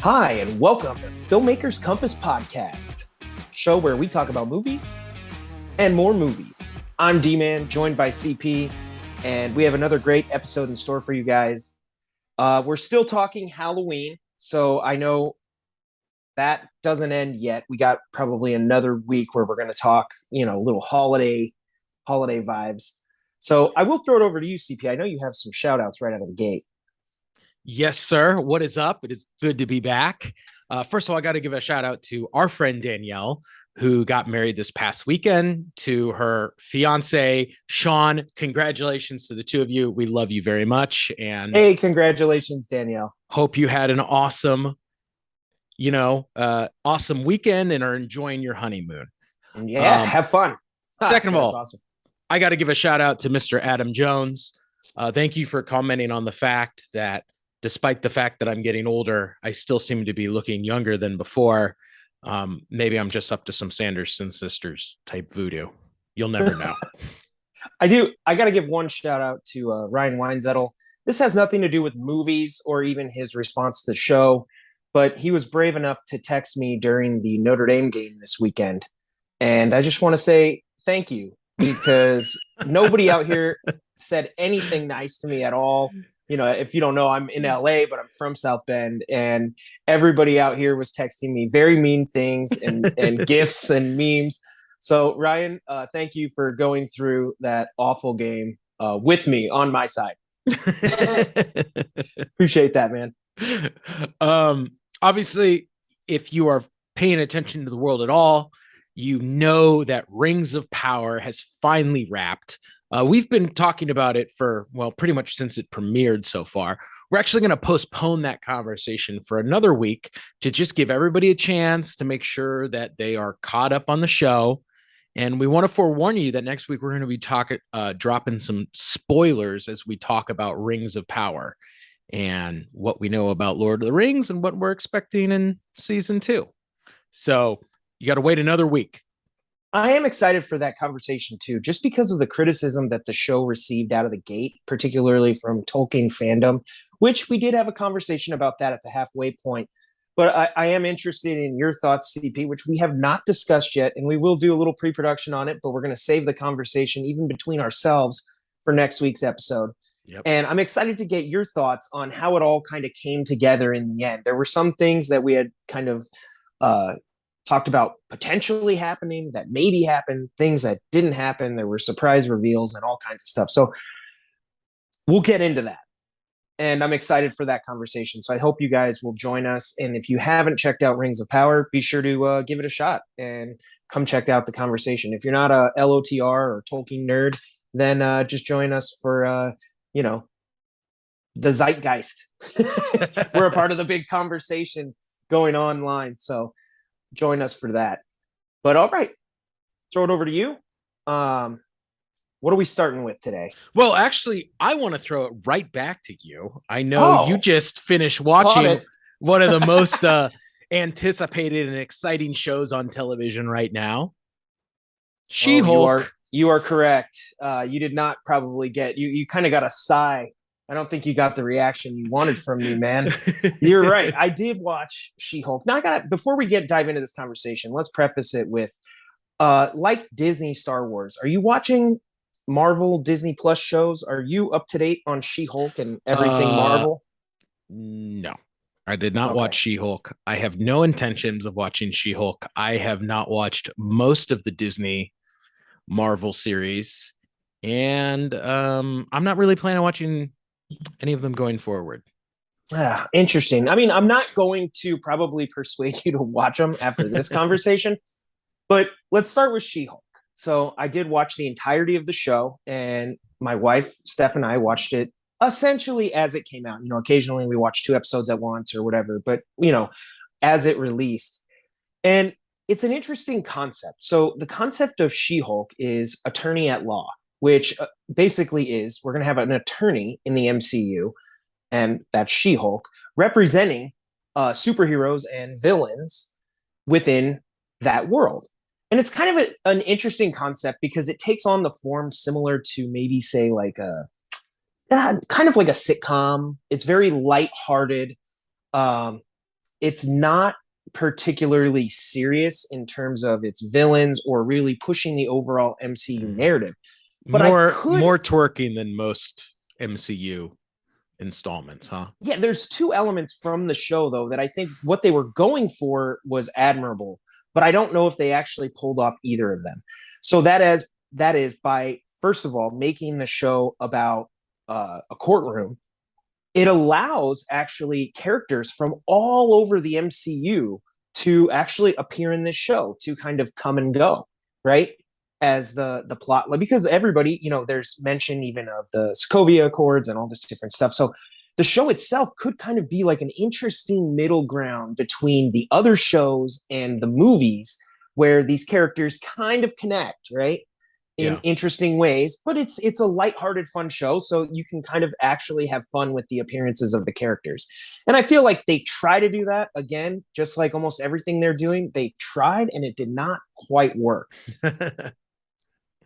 Hi, and welcome to Filmmakers Compass Podcast, show where we talk about movies and more movies. I'm D-Man, joined by CP, and we have another great episode in store for you guys. We're still talking Halloween, so I know that doesn't end yet. We got probably another week where we're going to talk, little holiday vibes. So I will throw it over to you, CP. I know you have some shout outs right out of the gate. Yes, sir. What is up? It is good to be back. First of all, I got to give a shout out to our friend Danielle, who got married this past weekend to her fiance, Sean. Congratulations to the two of you. We love you very much. And hey, congratulations, Danielle. Hope you had an awesome weekend and are enjoying your honeymoon. Yeah, have fun. Second of all, awesome. I got to give a shout out to Mr. Adam Jones. Thank you for commenting on the fact that despite the fact that I'm getting older, I still seem to be looking younger than before. Maybe I'm just up to some Sanderson sisters type voodoo. You'll never know. I got to give one shout out to Ryan Weinzettel. This has nothing to do with movies or even his response to the show, but he was brave enough to text me during the Notre Dame game this weekend. And I just want to say thank you, because nobody out here said anything nice to me at all. You know, if you don't know, I'm in LA, but I'm from South Bend, and everybody out here was texting me very mean things and gifts and memes. So Ryan, thank you for going through that awful game with me on my side. Appreciate that, man. Obviously, if you are paying attention to the world at all, you know that Rings of Power has finally wrapped. We've been talking about it for, pretty much since it premiered so far. We're actually going to postpone that conversation for another week to just give everybody a chance to make sure that they are caught up on the show. And we want to forewarn you that next week we're going to be dropping some spoilers as we talk about Rings of Power and what we know about Lord of the Rings and what we're expecting in season 2. So you got to wait another week. I am excited for that conversation too, just because of the criticism that the show received out of the gate, particularly from Tolkien fandom, which we did have a conversation about that at the halfway point. But I am interested in your thoughts, CP, which we have not discussed yet, and we will do a little pre-production on it, but we're going to save the conversation even between ourselves for next week's episode. Yep. And I'm excited to get your thoughts on how it all kind of came together in the end. There were some things that we had kind of talked about potentially happening that maybe happened, things that didn't happen. There were surprise reveals and all kinds of stuff. So we'll get into that. And I'm excited for that conversation. So I hope you guys will join us. And if you haven't checked out Rings of Power, be sure to give it a shot and come check out the conversation. If you're not a LOTR or Tolkien nerd, then just join us for, the zeitgeist. We're a part of the big conversation going online. So join us for that. But all right, throw it over to you. What are we starting with today? Well, actually, I want to throw it right back to you. I know you just finished watching one of the most anticipated and exciting shows on television right now. She-Hulk. You are correct. You did not probably get, you kind of got a sigh. I don't think you got the reaction you wanted from me, man. You're right. I did watch She-Hulk. Now, before we dive into this conversation, let's preface it with, like Disney Star Wars, are you watching Marvel Disney Plus shows? Are you up to date on She-Hulk and everything Marvel? No, I did not watch She-Hulk. I have no intentions of watching She-Hulk. I have not watched most of the Disney Marvel series, and I'm not really planning on watching any of them going forward. Interesting. I mean, I'm not going to probably persuade you to watch them after this conversation, but let's start with She-Hulk. So I did watch the entirety of the show, and my wife, Steph, and I watched it essentially as it came out. You know, occasionally we watch 2 episodes at once or whatever, but, as it released. And it's an interesting concept. So the concept of She-Hulk is attorney at law, which basically is we're going to have an attorney in the MCU, and that's She-Hulk, representing superheroes and villains within that world. And it's kind of an interesting concept because it takes on the form similar to maybe, say, like kind of like a sitcom. It's very lighthearted. it's not particularly serious in terms of its villains or really pushing the overall MCU narrative. But I could, more twerking than most MCU installments, huh? yeah, there's two elements from the show though that I think what they were going for was admirable, but I don't know if they actually pulled off either of them. So that is by first of all making the show about a courtroom. It allows actually characters from all over the MCU to actually appear in this show to kind of come and go, right? As the plot, because everybody, there's mention even of the Sokovia Accords and all this different stuff. So the show itself could kind of be like an interesting middle ground between the other shows and the movies where these characters kind of connect, right? In Yeah. interesting ways, but it's a lighthearted, fun show, so you can kind of actually have fun with the appearances of the characters. And I feel like they try to do that again, just like almost everything they're doing. They tried, and it did not quite work.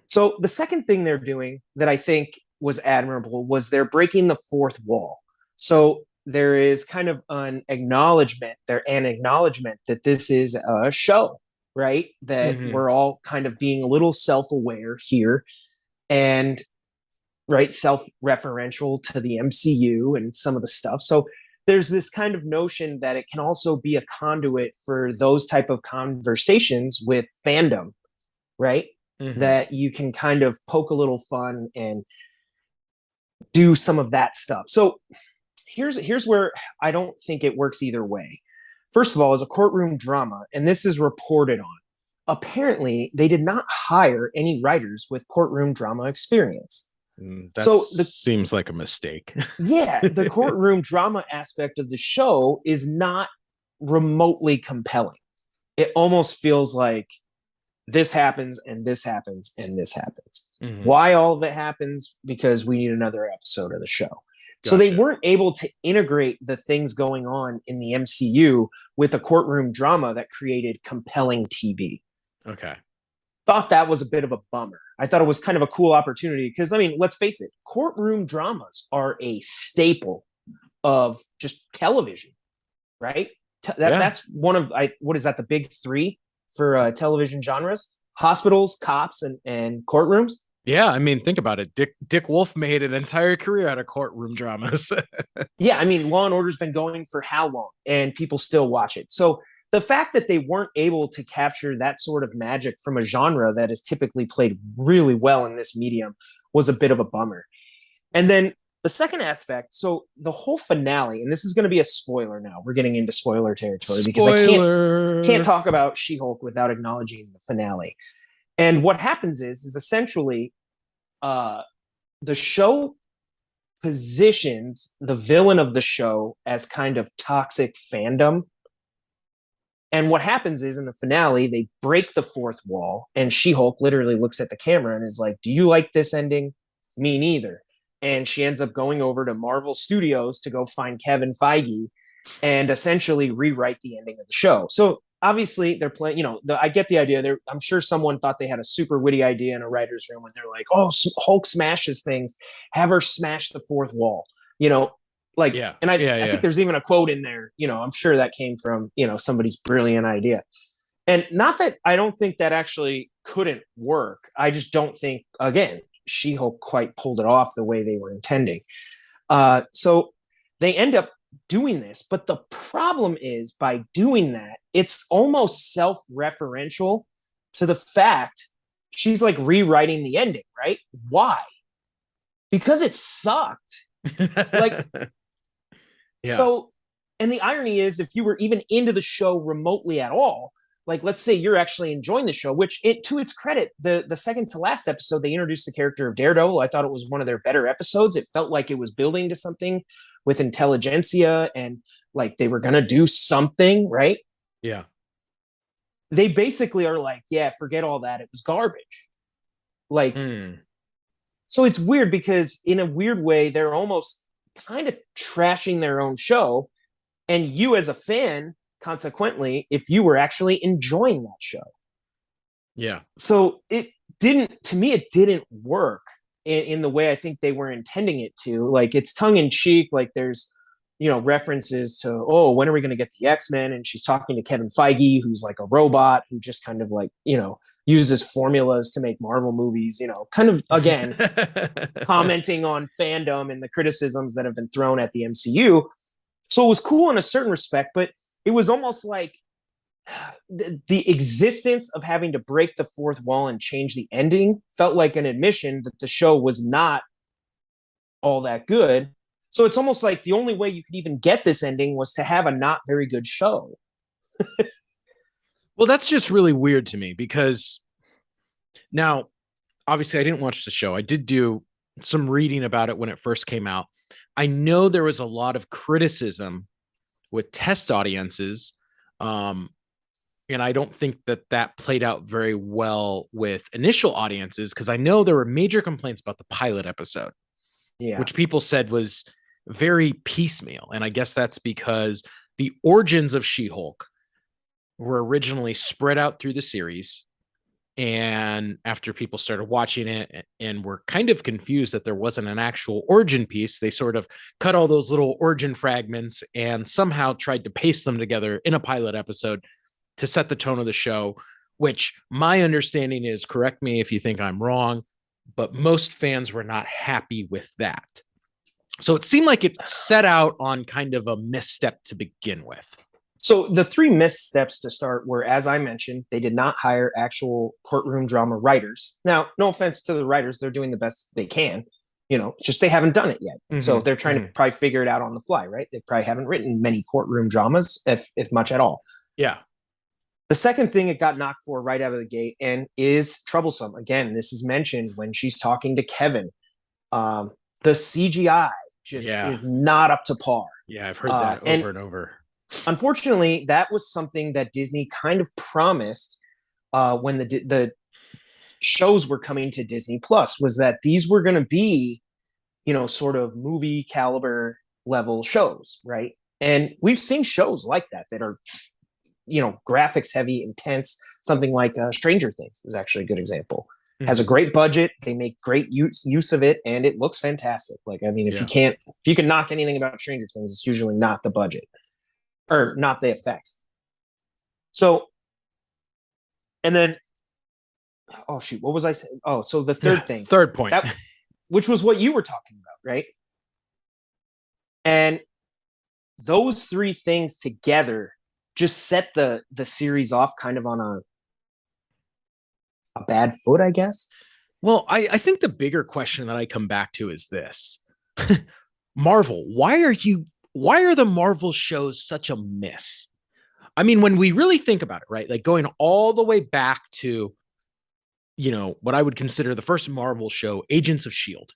So the second thing they're doing that I think was admirable was they're breaking the fourth wall. So there is kind of an acknowledgement that this is a show, right? That we're all kind of being a little self-aware here and right self-referential to the MCU and some of the stuff. So there's this kind of notion that it can also be a conduit for those type of conversations with fandom, right? That you can kind of poke a little fun and do some of that stuff. So here's where I don't think it works either way. First of all, as a courtroom drama, and this is reported on, apparently they did not hire any writers with courtroom drama experience. That seems like a mistake. Yeah, the courtroom drama aspect of the show is not remotely compelling. It almost feels like this happens and this happens and this happens. Why all of it happens? Because we need another episode of the show. So they weren't able to integrate the things going on in the MCU with a courtroom drama that created compelling TV. Okay. Thought that was a bit of a bummer. I thought it was kind of a cool opportunity because, I mean, let's face it, courtroom dramas are a staple of just television, right? That's one of, what is that, the big three for television genres? Hospitals, cops, and courtrooms. Yeah, I mean, think about it. Dick Wolf made an entire career out of courtroom dramas. Yeah, I mean, Law and Order's been going for how long, and people still watch it. So the fact that they weren't able to capture that sort of magic from a genre that is typically played really well in this medium was a bit of a bummer. And then the second aspect, so the whole finale, and this is going to be a spoiler now. We're getting into spoiler territory because I can't talk about She-Hulk without acknowledging the finale. And what happens is essentially the show positions the villain of the show as kind of toxic fandom. And what happens is in the finale, they break the fourth wall, and She-Hulk literally looks at the camera and is like, "Do you like this ending? Me neither." And she ends up going over to Marvel Studios to go find Kevin Feige and essentially rewrite the ending of the show. So obviously they're playing, I get the idea. I'm sure someone thought they had a super witty idea in a writer's room and they're like, "Oh, Hulk smashes things. Have her smash the fourth wall." And I think there's even a quote in there, I'm sure that came from, somebody's brilliant idea. And not that I don't think that actually couldn't work. I just don't think, again, She-Hulk quite pulled it off the way they were intending. So they end up doing this, but the problem is by doing that, it's almost self-referential to the fact she's like rewriting the ending, right? Why? Because it sucked. Like, yeah. So, and the irony is, if you were even into the show remotely at all, like, let's say you're actually enjoying the show, which to its credit, the second to last episode, they introduced the character of Daredevil. I thought it was one of their better episodes. It felt like it was building to something with intelligentsia and like they were going to do something, right? Yeah. They basically are like, yeah, forget all that. It was garbage. Like, so it's weird because in a weird way, they're almost kind of trashing their own show. And you as a fan, consequently, if you were actually enjoying that show. Yeah. So it didn't work in the way I think they were intending it to. Like, it's tongue in cheek. Like, there's, references to, oh, when are we going to get the X-Men? And she's talking to Kevin Feige, who's like a robot who just kind of like, uses formulas to make Marvel movies, kind of, again, commenting on fandom and the criticisms that have been thrown at the MCU. So it was cool in a certain respect, but it was almost like the existence of having to break the fourth wall and change the ending felt like an admission that the show was not all that good. So it's almost like the only way you could even get this ending was to have a not very good show. Well, that's just really weird to me because now, obviously, I didn't watch the show. I did do some reading about it when it first came out. I know there was a lot of criticism with test audiences. And I don't think that played out very well with initial audiences because I know there were major complaints about the pilot episode, which people said was very piecemeal. And I guess that's because the origins of She-Hulk were originally spread out through the series. And after people started watching it and were kind of confused that there wasn't an actual origin piece, they sort of cut all those little origin fragments and somehow tried to paste them together in a pilot episode to set the tone of the show, which my understanding is, correct me if you think I'm wrong, but most fans were not happy with that. So it seemed like it set out on kind of a misstep to begin with. So the three missteps to start were, as I mentioned, they did not hire actual courtroom drama writers. Now, no offense to the writers, they're doing the best they can, just they haven't done it yet. Mm-hmm. So they're trying to probably figure it out on the fly, right? They probably haven't written many courtroom dramas, if much at all. Yeah. The second thing it got knocked for right out of the gate and is troublesome. Again, this is mentioned when she's talking to Kevin. The CGI just is not up to par. Yeah, I've heard that over and over. Unfortunately, that was something that Disney kind of promised when the shows were coming to Disney Plus, was that these were going to be, sort of movie caliber level shows, right? And we've seen shows like that are, graphics heavy, intense. Something like Stranger Things is actually a good example. Has a great budget. They make great use of it, and it looks fantastic. Like, I mean, if you can knock anything about Stranger Things, it's usually not the budget or not the effects. So, and then, oh shoot, what was I saying? Oh, so the third point, which was what you were talking about, right? And those three things together just set the series off kind of on a bad foot, I guess. Well, I think the bigger question that I come back to is this. Marvel, why are the Marvel shows such a miss? I mean, when we really think about it, right? Like going all the way back to, what I would consider the first Marvel show, Agents of S.H.I.E.L.D.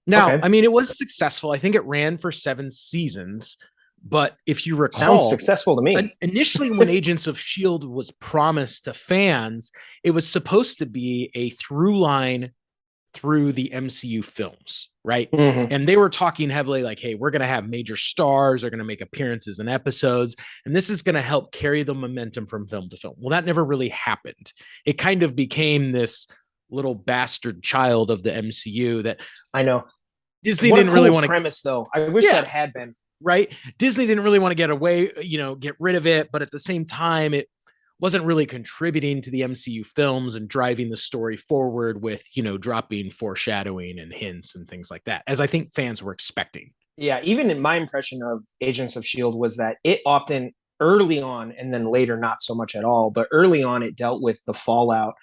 Now, I mean, it was successful. I think it ran for 7 seasons. But if you recall, sounds successful to me. Initially, when Agents of S.H.I.E.L.D. was promised to fans, it was supposed to be a through line through the MCU films, right? Mm-hmm. And they were talking heavily like, hey, we're going to have major stars are going to make appearances in episodes, and this is going to help carry the momentum from film to film. Well, that never really happened. It kind of became this little bastard child of the MCU that I know. Disney didn't really want to premise, though. I wish that had been. Right. Disney didn't really want to get rid of it. But at the same time, it wasn't really contributing to the MCU films and driving the story forward with, dropping foreshadowing and hints and things like that, as I think fans were expecting. Yeah. Even in my impression of Agents of S.H.I.E.L.D. was that it often early on, and then later, not so much at all, but early on, it dealt with the fallout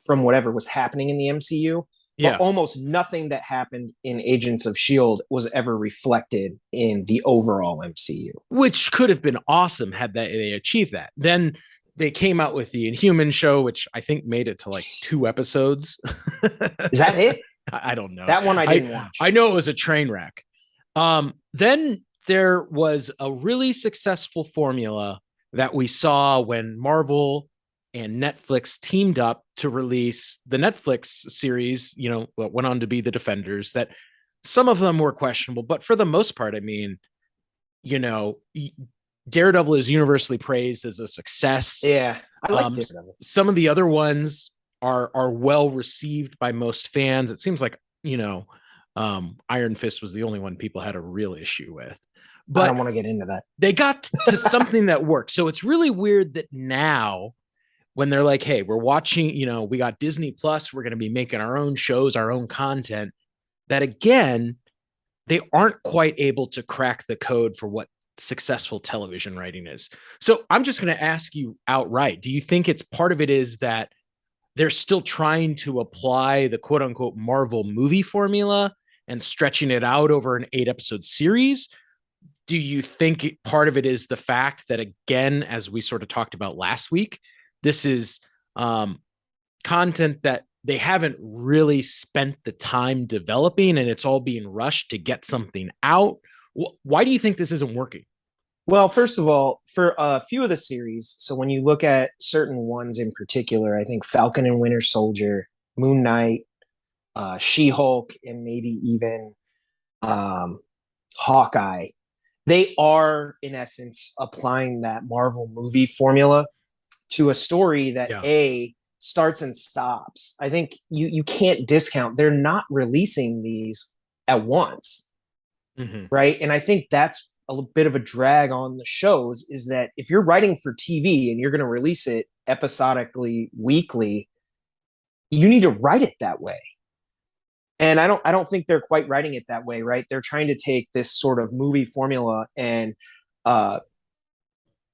from whatever was happening in the MCU. But almost nothing that happened in Agents of S.H.I.E.L.D. was ever reflected in the overall MCU. Which could have been awesome had they achieved that. Then they came out with the Inhuman show, which I think made it to like 2 episodes. Is that it? I don't know. That one I didn't watch. I know it was a train wreck. Then there was a really successful formula that we saw when Marvel and Netflix teamed up to release the Netflix series, what went on to be The Defenders, that some of them were questionable, but for the most part, I mean, Daredevil is universally praised as a success. Yeah, I like Daredevil. Some of the other ones are well received by most fans. It seems like, Iron Fist was the only one people had a real issue with. I but don't want to get into that. they got to something that worked. So it's really weird that now when they're like, hey, we're watching, we got Disney Plus, we're going to be making our own shows, our own content, that again, they aren't quite able to crack the code for what successful television writing is. So I'm just going to ask you outright, do you think it's part of it is that they're still trying to apply the quote unquote Marvel movie formula and stretching it out over an 8-episode series? Do you think part of it is the fact that, again, as we sort of talked about last week, this is content that they haven't really spent the time developing and it's all being rushed to get something out? Why do you think this isn't working? Well, first of all, for a few of the series, so when you look at certain ones in particular, I think Falcon and Winter Soldier, Moon Knight, She-Hulk, and maybe even Hawkeye, they are in essence applying that Marvel movie formula to a story that A, starts and stops. I think you can't discount. They're not releasing these at once, right? And I think that's a bit of a drag on the shows, is that if you're writing for TV and you're going to release it episodically, weekly, you need to write it that way. And I don't think they're quite writing it that way, right? They're trying to take this sort of movie formula and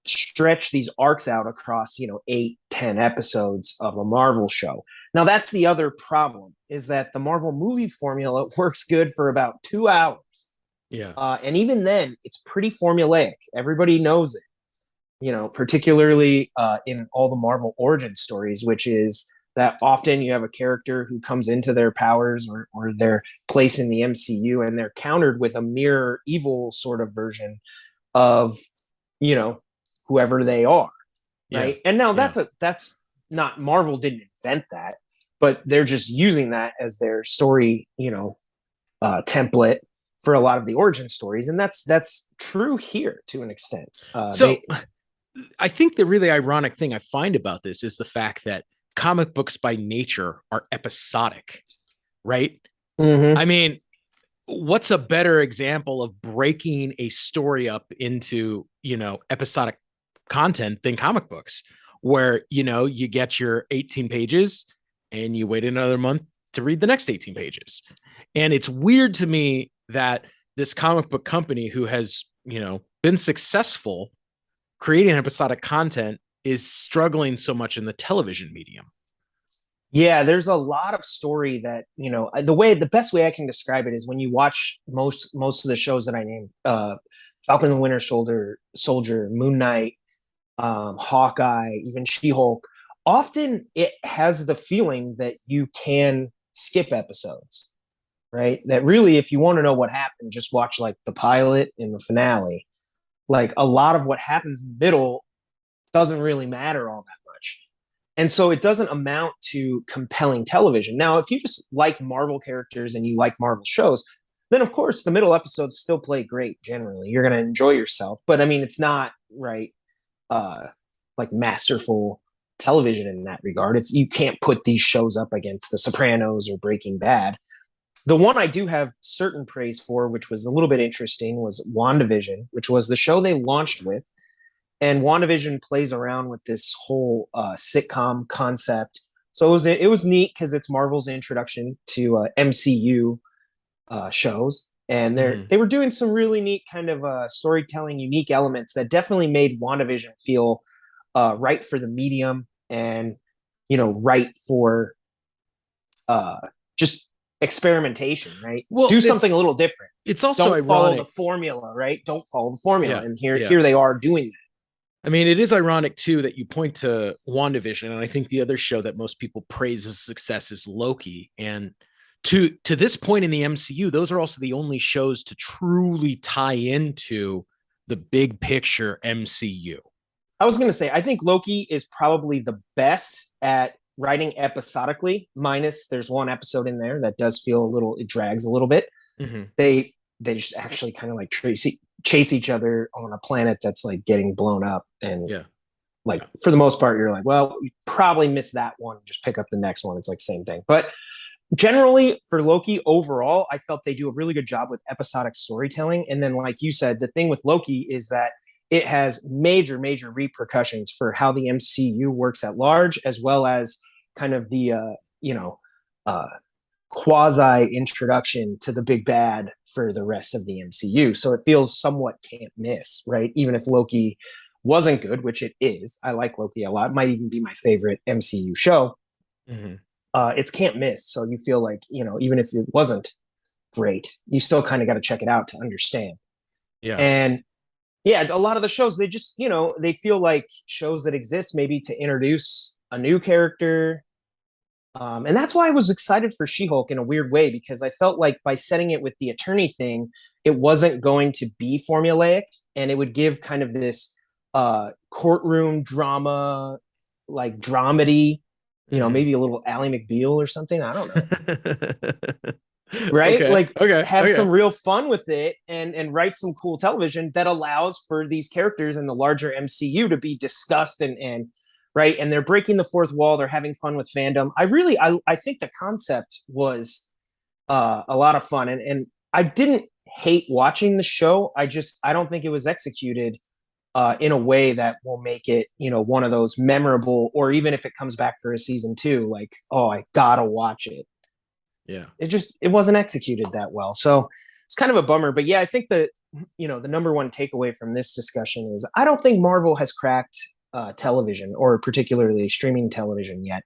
stretch these arcs out across 8-10 episodes of a Marvel show. Now that's the other problem, is that the Marvel movie formula works good for about 2 hours, and even then it's pretty formulaic. Everybody knows it, particularly in all the Marvel origin stories, which is that often you have a character who comes into their powers or their place in the MCU, and they're countered with a mirror evil sort of version of whoever they are, right? And now that's not, Marvel didn't invent that, but they're just using that as their story, template for a lot of the origin stories, and that's true here to an extent. I think the really ironic thing I find about this is the fact that comic books by nature are episodic, right? I mean, what's a better example of breaking a story up into, episodic content than comic books, where, you get your 18 pages and you wait another month to read the next 18 pages. And it's weird to me that this comic book company who has, been successful creating episodic content is struggling so much in the television medium. Yeah, there's a lot of story that, the best way I can describe it is when you watch most of the shows that I named, Falcon and the Winter Soldier, Moon Knight, Hawkeye, even She-Hulk, often it has the feeling that you can skip episodes, right? That really, if you want to know what happened, just watch like the pilot and the finale. Like a lot of what happens in the middle doesn't really matter all that much. And so it doesn't amount to compelling television. Now, if you just like Marvel characters and you like Marvel shows, then of course the middle episodes still play great generally. You're going to enjoy yourself. But I mean, it's not, right, like masterful television in that regard. You can't put these shows up against The Sopranos or Breaking Bad. The one I do have certain praise for, which was a little bit interesting, was WandaVision, which was the show they launched with. And WandaVision plays around with this whole sitcom concept. So it was neat because it's Marvel's introduction to MCU shows. And they were doing some really neat kind of storytelling, unique elements that definitely made WandaVision feel right for the medium and, right for just experimentation, right? Well, do something a little different. It's also don't follow the formula, right? Don't follow the formula. And here they are doing that. I mean, it is ironic too that you point to WandaVision, and I think the other show that most people praise as success is Loki. And to this point in the MCU, those are also the only shows to truly tie into the big picture MCU. I was going to say, I think Loki is probably the best at writing episodically, minus there's one episode in there that does feel it drags a little bit. They just actually kind of like chase each other on a planet that's like getting blown up. And for the most part, you're like, well, you probably missed that one. Just pick up the next one. It's like same thing. But generally for Loki overall, I felt they do a really good job with episodic storytelling. And then, like you said, the thing with Loki is that it has major, major repercussions for how the MCU works at large, as well as kind of the, uh, quasi introduction to the big bad for the rest of the MCU. So it feels somewhat can't miss, right? Even if Loki wasn't good, which it is. I like Loki a lot. It might even be my favorite MCU show. Mm-hmm. It's can't miss. So you feel like, even if it wasn't great, you still kind of got to check it out to understand. Yeah. And yeah, a lot of the shows, they just, they feel like shows that exist maybe to introduce a new character. And that's why I was excited for She-Hulk in a weird way, because I felt like by setting it with the attorney thing, it wasn't going to be formulaic, and it would give kind of this courtroom drama, like dramedy, Mm-hmm. maybe a little Ally McBeal or something. I don't know. Right? Okay. Like Okay. have Okay. some real fun with it and write some cool television that allows for these characters in the larger MCU to be discussed and right. And they're breaking the fourth wall. They're having fun with fandom. I think the concept was a lot of fun. And I didn't hate watching the show. I don't think it was executed in a way that will make it, one of those memorable, or even if it comes back for a season two, like, oh, I gotta watch it. Yeah. It wasn't executed that well. So it's kind of a bummer. But yeah, I think that the number one takeaway from this discussion is I don't think Marvel has cracked television, or particularly streaming television, yet.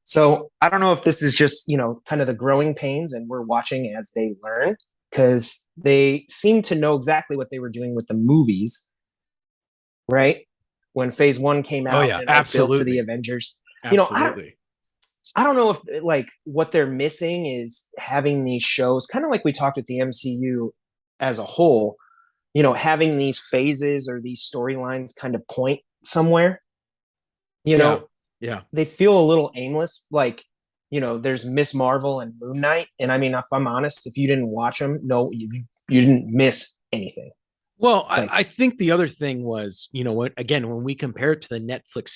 So I don't know if this is just kind of the growing pains, and we're watching as they learn, because they seem to know exactly what they were doing with the movies, right? When Phase One came Oh out yeah. and it all built to the Absolutely. Avengers. Absolutely. I don't know if like what they're missing is having these shows, kind of like we talked with the MCU as a whole, having these phases or these storylines kind of point somewhere. You Yeah. know, Yeah. they feel a little aimless. Like, there's Miss Marvel and Moon Knight. And I mean, if I'm honest, if you didn't watch them, no, you didn't miss anything. Well, Like, I think the other thing was, when we compare it to the Netflix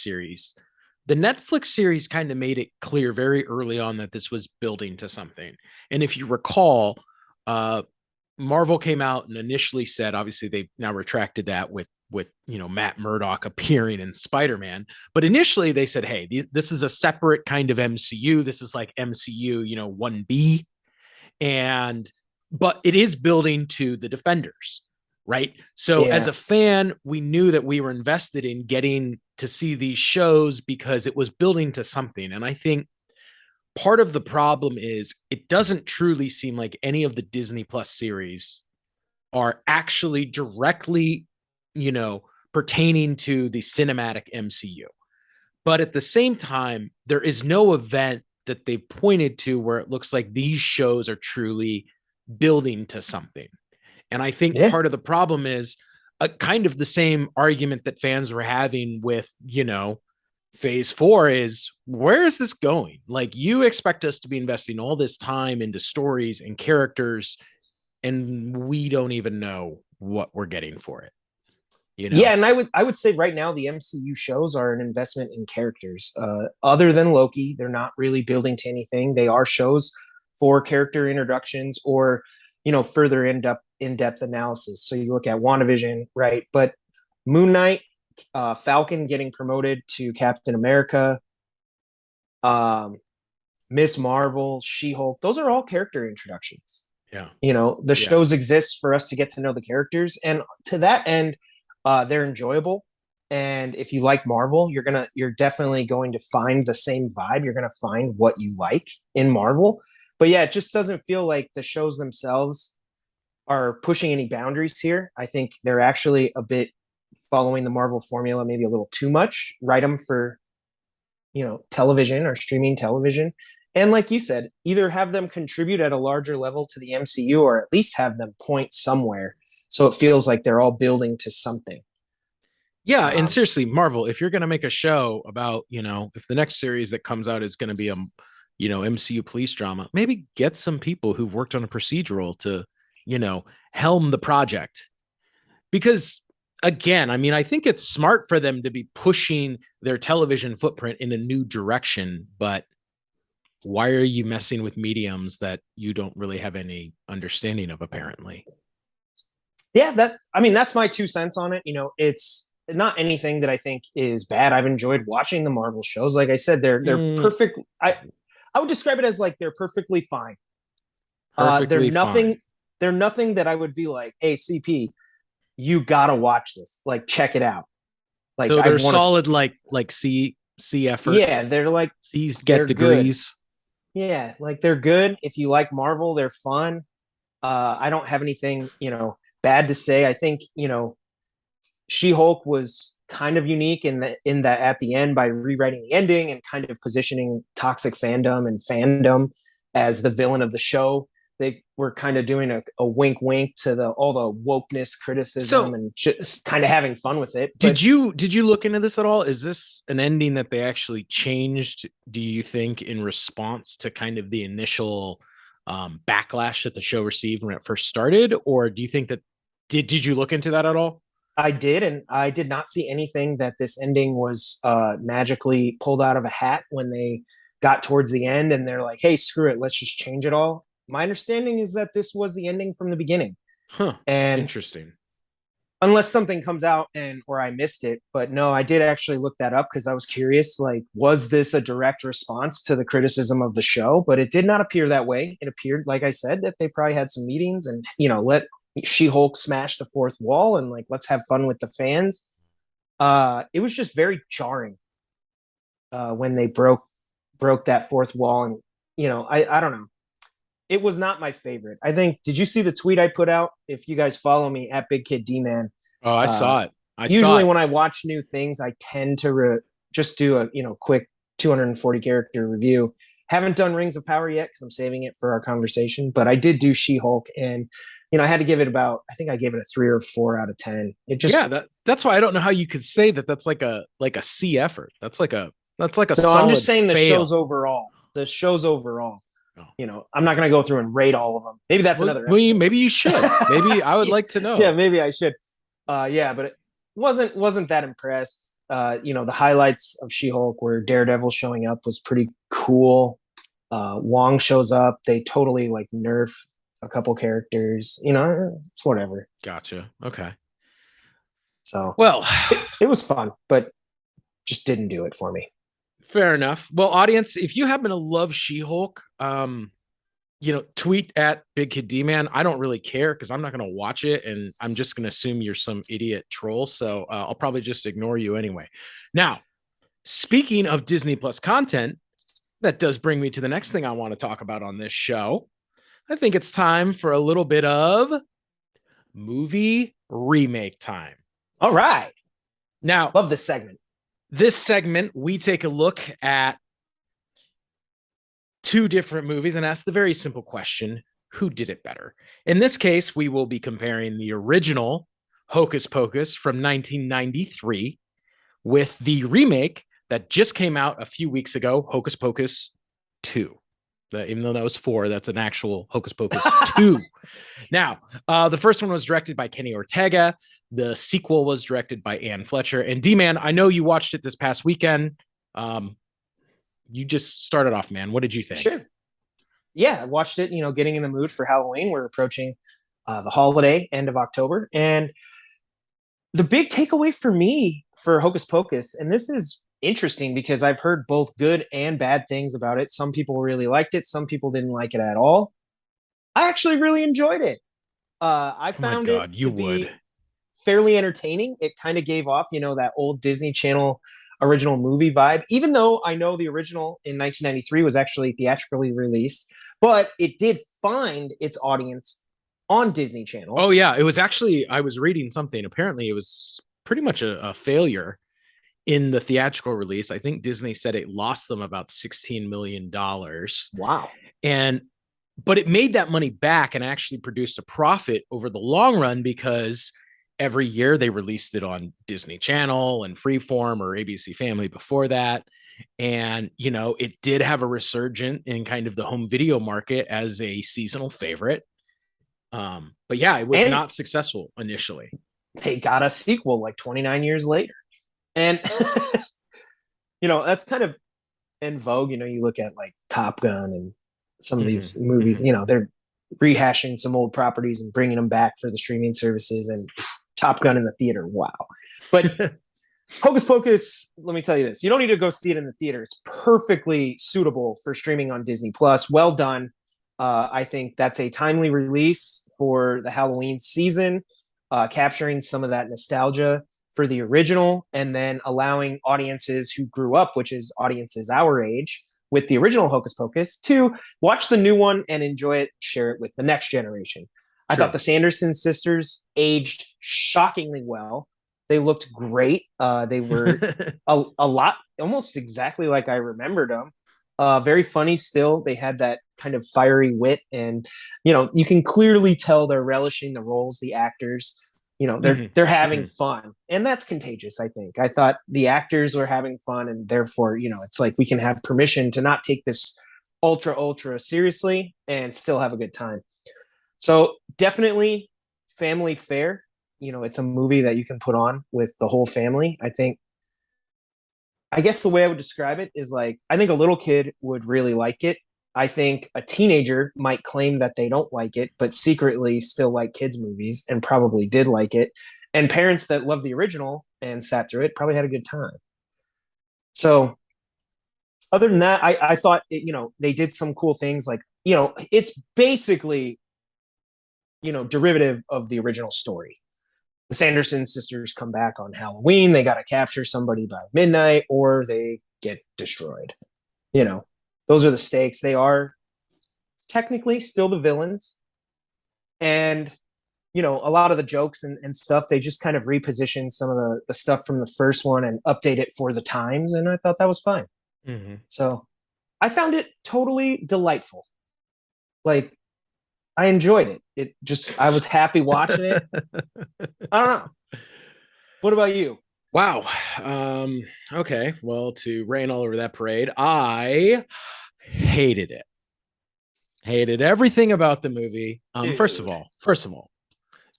series kind of made it clear very early on that this was building to something. And if you recall, uh, Marvel came out and initially said, obviously they now retracted that with Matt Murdock appearing in Spider-Man, but initially they said, hey, this is a separate kind of MCU. This is like MCU, 1B, and but it is building to the Defenders, right? So as yeah, a fan, we knew that we were invested in getting to see these shows because it was building to something. And I think part of the problem is it doesn't truly seem like any of the Disney Plus series are actually directly, pertaining to the cinematic MCU. But at the same time, there is no event that they've pointed to where it looks like these shows are truly building to something. And I think yeah, part of the problem is a kind of the same argument that fans were having with, phase four is, where is this going? Like, you expect us to be investing all this time into stories and characters, and we don't even know what we're getting for it, you yeah. know? And I would say right now the MCU shows are an investment in characters. Other than Loki, they're not really building to anything. They are shows for character introductions, or further in-depth analysis. So you look at WandaVision, right? But Moon Knight, Falcon getting promoted to Captain America, um, Miss Marvel, She-Hulk, those are all character introductions. Yeah. The Yeah. shows exist for us to get to know the characters, and to that end, they're enjoyable. And if you like Marvel, you're definitely going to find the same vibe. You're gonna find what you like in Marvel. But yeah, it just doesn't feel like the shows themselves are pushing any boundaries here. I think they're actually a bit following the Marvel formula, maybe a little too much. Write them for television or streaming television. And like you said, either have them contribute at a larger level to the MCU, or at least have them point somewhere, so it feels like they're all building to something. Yeah. And Um, seriously, Marvel, if you're going to make a show about, if the next series that comes out is going to be a, MCU police drama, maybe get some people who've worked on a procedural to, helm the project. Because again, I mean, I think it's smart for them to be pushing their television footprint in a new direction, but why are you messing with mediums that you don't really have any understanding of, apparently? Yeah, that's my 2 cents on it. It's not anything that I think is bad. I've enjoyed watching the Marvel shows. Like I said, they're Mm, perfect. I would describe it as like they're perfectly fine. They're perfectly fine. nothing. They're nothing that I would be like, hey, CP, you gotta watch this. Like, check it out. Like, So I they're want to. solid, like C effort. Yeah, they're like C's get they're good. degrees. Yeah, like they're good. If you like Marvel, they're fun. I don't have anything bad to say. I think She-Hulk was kind of unique in that at the end, by rewriting the ending and kind of positioning toxic fandom and fandom as the villain of the show. They were kind of doing a wink wink to all the wokeness criticism So and just kind of having fun with it. did But you look into this at all? Is this an ending that they actually changed, do you think, in response to kind of the initial backlash that the show received when it first started? Or do you think that did you look into that at all? I did, and I did not see anything that this ending was magically pulled out of a hat when they got towards the end and they're like, hey, screw it, let's just change it all. My understanding is that this was the ending from the beginning. Huh. And Interesting. unless something comes out and or I missed it, but no, I did actually look that up because I was curious, like, was this a direct response to the criticism of the show? But it did not appear that way. It appeared, like I said, that they probably had some meetings and let She-Hulk smash the fourth wall and like let's have fun with the fans. It was just very jarring when they broke that fourth wall, and I don't know. It was not my favorite. I think. Did you see the tweet I put out? If you guys follow me at Big Kid D Man, Oh, I uh, saw it. I saw usually it. when I watch new things, I tend to just do a quick 240 character review. Haven't done Rings of Power yet because I'm saving it for our conversation, but I did do She Hulk, and I had to give it about. I think I gave it a 3 or 4 out of 10. It just Yeah, that's why I don't know how you could say that that's like a C effort. That's like a no. I'm just solid saying the show's fail. overall. The show's overall. Oh. I'm not going to go through and rate all of them. Maybe that's Well, another well, episode. maybe you should. Maybe I would like to Yeah, know. maybe I should. Yeah, but it wasn't that impressed. The highlights of She-Hulk where Daredevil showing up was pretty cool. Wong shows up. They totally like nerf a couple characters. It's whatever. Gotcha. Okay. So Well, it was fun, but just didn't do it for me. fair enough. Well, audience, if you happen to love She-Hulk, tweet at Big Kid D Man. I don't really care because I'm not going to watch it, and I'm just going to assume you're some idiot troll. So I'll probably just ignore you anyway. Now, speaking of Disney Plus content, that does bring me to the next thing I want to talk about on this show. I think it's time for a little bit of movie remake time. All right. Now, Love this segment. this segment, we take a look at two different movies and ask the very simple question, who did it better? In this case, we will be comparing the original Hocus Pocus from 1993 with the remake that just came out a few weeks ago, Hocus Pocus 2. Even though that was 4, that's an actual Hocus Pocus 2. Now, the first one was directed by Kenny Ortega. The sequel was directed by Ann Fletcher. And D-Man, I know you watched it this past weekend. You just started off, man. What did you think? Sure. Yeah, I watched it, getting in the mood for Halloween. We're approaching the holiday, end of October. And the big takeaway for me for Hocus Pocus, and this is interesting because I've heard both good and bad things about it. Some people really liked it, some people didn't like it at all. I actually really enjoyed it. I Oh my found it God, you to would. be fairly entertaining. It kind of gave off, that old Disney Channel original movie vibe, even though I know the original in 1993 was actually theatrically released, but it did find its audience on Disney Channel. Oh yeah, it was actually, I was reading something. Apparently it was pretty much a failure in the theatrical release. I think Disney said it lost them about $16 million. Wow. And but it made that money back and actually produced a profit over the long run because every year they released it on Disney Channel and Freeform or ABC Family before that. And, it did have a resurgent in kind of the home video market as a seasonal favorite. But yeah, it was And not successful initially. they got a sequel like 29 years later. And, that's kind of in vogue. You look at like Top Gun and some of these Mhm, movies. mhm. You know, they're rehashing some old properties and bringing them back for the streaming services. And Top Gun in the theater, wow! But Hocus Pocus, let me tell you this: you don't need to go see it in the theater. It's perfectly suitable for streaming on Disney Plus. Well done. I think that's a timely release for the Halloween season, capturing some of that nostalgia for the original, and then allowing audiences who grew up, which is audiences our age, with the original Hocus Pocus, to watch the new one and enjoy it, share it with the next generation. I thought True. the Sanderson sisters aged shockingly well. They looked great. They were a lot, almost exactly like I remembered them. Very funny still. They had that kind of fiery wit, and you can clearly tell they're relishing the roles. The actors, they're Mhm, they're having mhm. fun, and that's contagious. I think. I thought the actors were having fun, and therefore, it's like we can have permission to not take this ultra seriously and still have a good time. So definitely family fare. It's a movie that you can put on with the whole family. I guess the way I would describe it is like I think a little kid would really like it. I think a teenager might claim that they don't like it, but secretly still like kids' movies and probably did like it. And parents that love the original and sat through it probably had a good time. So other than that, I thought they did some cool things like it's basically derivative of the original story. The Sanderson sisters come back on Halloween. They got to capture somebody by midnight or they get destroyed. You know, those are the stakes. They are technically still the villains. And, a lot of the jokes and stuff, they just kind of reposition some of the stuff from the first one and update it for the times. And I thought that was fine. Mhm. So I found it totally delightful. Like, I enjoyed it. I was happy watching it. I don't know. What about you? Wow. Okay. Well, to rain all over that parade, I hated it. Hated everything about the movie. Dude. First of all,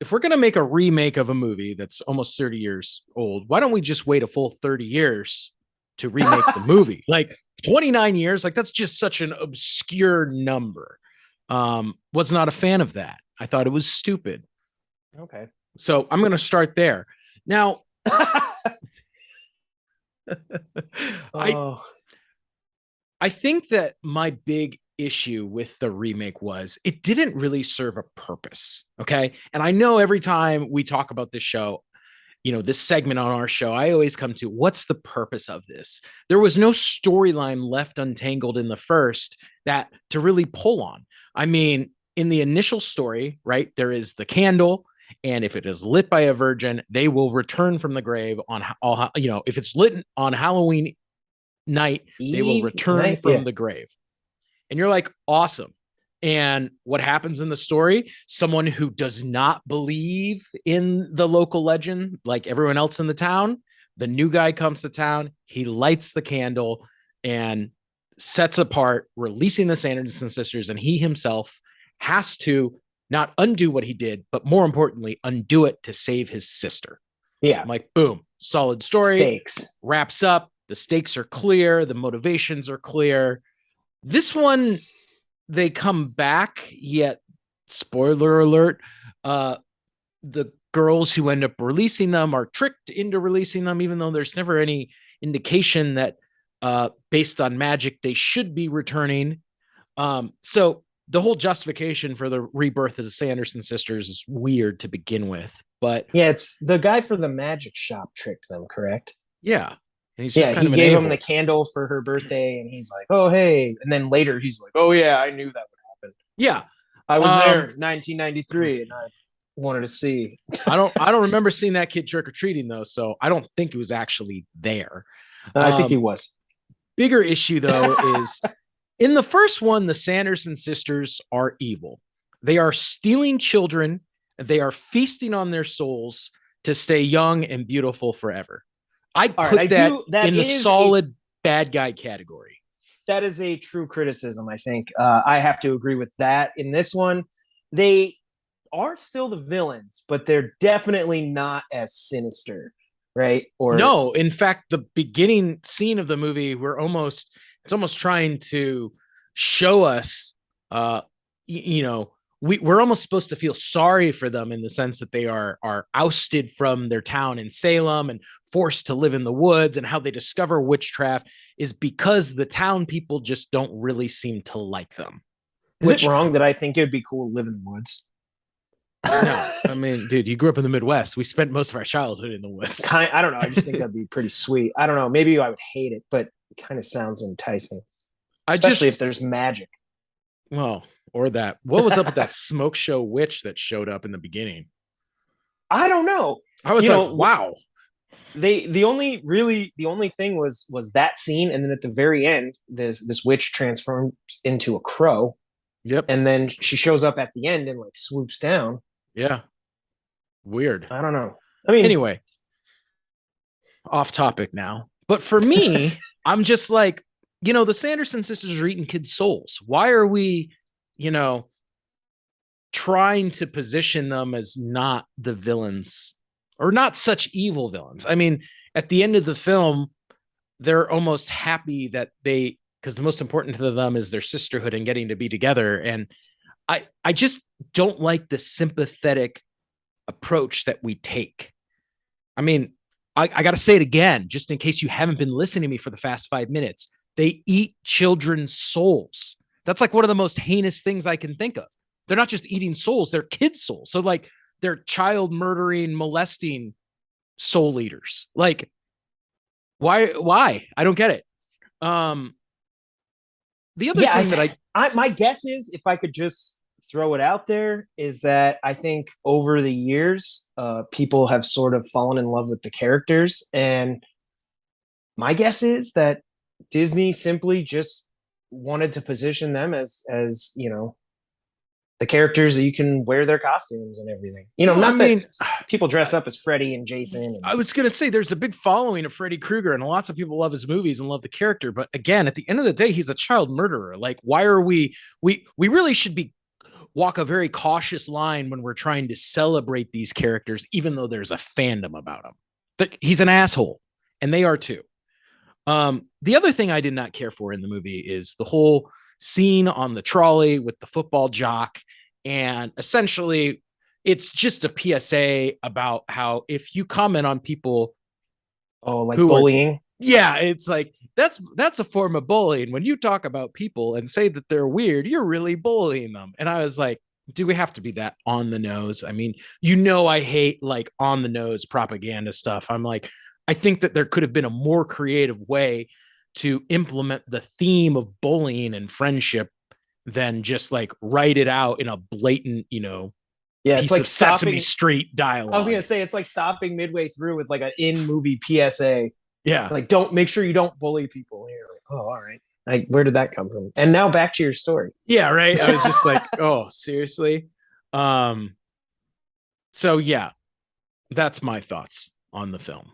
if we're gonna make a remake of a movie that's almost 30 years old, why don't we just wait a full 30 years to remake the movie? Like 29 years, like that's just such an obscure number. Was not a fan of that. I thought it was stupid. Okay. So I'm gonna start there. Now, I Oh, I think that my big issue with the remake was it didn't really serve a purpose. Okay. And I know every time we talk about this show, this segment on our show, I always come to what's the purpose of this? There was no storyline left untangled in the first that to really pull on. I mean, in the initial story, right, there is the candle. And if it is lit by a virgin, they will return from the grave on all, if it's lit on Halloween night, they will Eve return night. from Yeah. the grave. And you're like, awesome. And what happens in the story? Someone who does not believe in the local legend, like everyone else in the town, the new guy comes to town, he lights the candle and sets apart, releasing the Sanderson sisters, and he himself has to not undo what he did, but more importantly, undo it to save his sister. Yeah. I'm like, boom, solid story, Stakes. wraps up. The stakes are clear, the motivations are clear. This one, they come back, yet, spoiler alert, uh, the girls who end up releasing them are tricked into releasing them, even though there's never any indication that, based on magic, they should be returning. So the whole justification for the rebirth of the Sanderson sisters is weird to begin with. But Yeah, it's the guy for the magic shop tricked them, correct? yeah, and he's just Yeah, kind he of an gave him the a-hole. candle for her birthday, and he's like, "Oh, hey!" And then later, he's like, "Oh yeah, I knew that would happen. Yeah. I was there, Um, 1993, and I wanted to see." I don't remember seeing that kid trick or treating though, so I don't think it was actually there. I think he Um, was. Bigger issue though is in the first one, the Sanderson sisters are evil. They are stealing children. They are feasting on their souls to stay young and beautiful forever. I All right, I put that do. That in the is a solid bad guy category. that is a true criticism. I think I have to agree with that. In this one, they are still the villains, but they're definitely not as sinister, right? Or No, in fact, the beginning scene of the movie, it's almost trying to show us, you know, we're almost supposed to feel sorry for them in the sense that they are ousted from their town in Salem and forced to live in the woods, and how they discover witchcraft is because the town people just don't really seem to like them. Is it wrong that I think it'd be cool to live in the woods? No, I mean, dude, you grew up in the Midwest. We spent most of our childhood in the woods. I don't know. I just think that'd be pretty sweet. I don't know. Maybe I would hate it, but it kind of sounds enticing, especially if there's magic. Well, or that. What was up with that smoke show witch that showed up in the beginning? I don't know. I was wow. The only thing was that scene, and then at the very end, this witch transforms into a crow. Yep. And then she shows up at the end and like swoops down. Yeah. Weird. I don't know. I mean, anyway, off topic now. But for me, I'm just like, the Sanderson sisters are eating kids' souls. Why are we, trying to position them as not the villains, or not such evil villains? I mean, at the end of the film, they're almost happy that because the most important to them is their sisterhood and getting to be together. And I just don't like the sympathetic approach that we take. I mean, I got to say it again, just in case you haven't been listening to me for the past 5 minutes. They eat children's souls. That's like one of the most heinous things I can think of. They're not just eating souls, they're kids' souls. So like they're child murdering, molesting soul eaters. Like, why? I don't get it. The other thing that my guess is, if I could just throw it out there, is that I think over the years, people have sort of fallen in love with the characters, and my guess is that Disney simply just wanted to position them as the characters that you can wear their costumes and everything. That people dress up as Freddy and Jason. I was going to say there's a big following of Freddy Krueger, and lots of people love his movies and love the character. But again, at the end of the day, he's a child murderer. Like, why are we really should walk a very cautious line when we're trying to celebrate these characters, even though there's a fandom about him. He's an asshole, and they are too. The other thing I did not care for in the movie is the whole scene on the trolley with the football jock. And essentially it's just a PSA about how if you comment on people, bullying. It's like, that's a form of bullying. When you talk about people and say that they're weird, you're really bullying them. And I was like, do we have to be that on the nose? I mean, I hate like on the nose propaganda stuff. I'm like, I think that there could have been a more creative way to implement the theme of bullying and friendship than just like write it out in a blatant, it's like Sesame Street dialogue. I was going to say, it's like stopping midway through with like an in-movie PSA. Yeah. Like, make sure you don't bully people. You're like, oh, all right. Like, where did that come from? And now back to your story. Yeah, right. I was just like, oh, seriously? So yeah, that's my thoughts on the film.